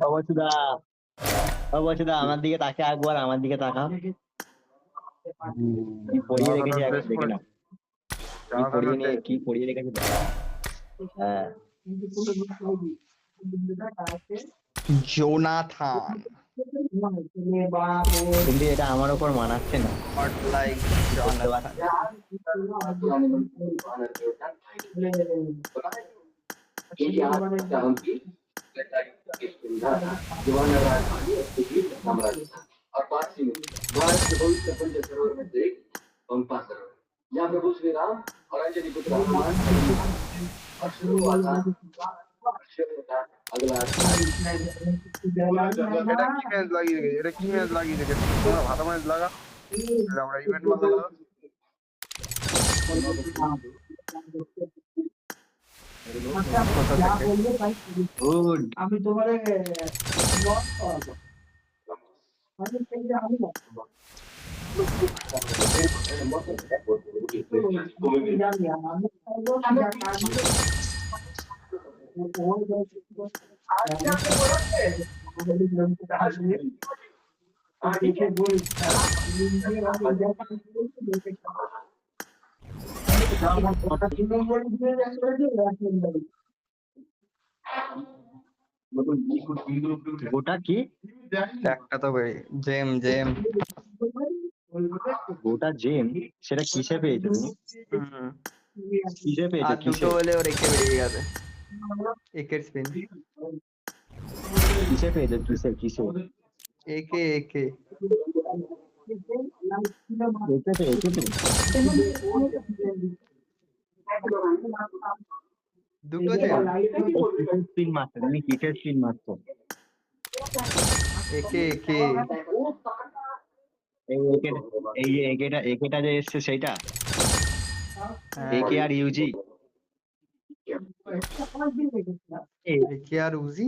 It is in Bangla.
অবশ্যদা, অবশ্যদা আমার দিকে তাকে একবার, আমার দিকে তাকাও। কি পড়িয়ে রেখেছে জনাথনের একবার শেষ দেখে পড়েছে। নাও। কি পড়িয়ে জনাথনের নিয়ে কি পড়িয়ে রেখেছে দেখো। হ্যাঁ, জোনাথান কিন্তু এটা আমার ওপর মানাচ্ছে না, নট লাইক কি করতে জনাথান। পারছি। जवाहरलाल नेहरू एक विश्व साम्राज्य था और पारसी में भारत के पवित्र पंच सरोवर में से एक पंपा सरोवर। यहाँ प्रभु श्री राम और अंजनी पुत्र हनुमान और शुरू हुआ था शिव का अगला এটা কি ম্যাচ লাগিয়ে রেখেছে? এটা কি ম্যাচ লাগিয়ে রেখেছে? তোমরা ভালো ম্যাচ লাগা, এটা আমরা ইভেন্ট মাঝে লাগা। কোথা থেকে? গুড। আমি তোমার লস করাবো মানে সেইটা আমি না জানি আমি গোটা কি? একটা তো জেম জেম। গোটা জেম? সেটা কিসে পেয়েছো তুমি? কিসে পেয়েছো? আর দুটো হলে ওর একে বেরিয়ে গেছে, একের স্পিন। কিসে পেয়েছো? কিসে কিসে একে একে একেতে একেতে দুটো জেম কিসের স্পিন মারছো তুমি? কিসের স্পিন মারছো? একে একে। এই একেটা, এই যে একেটা একেটা যে এসছে সেইটা, হ্যাঁ, একে আর ইউজি। একে আর উজি।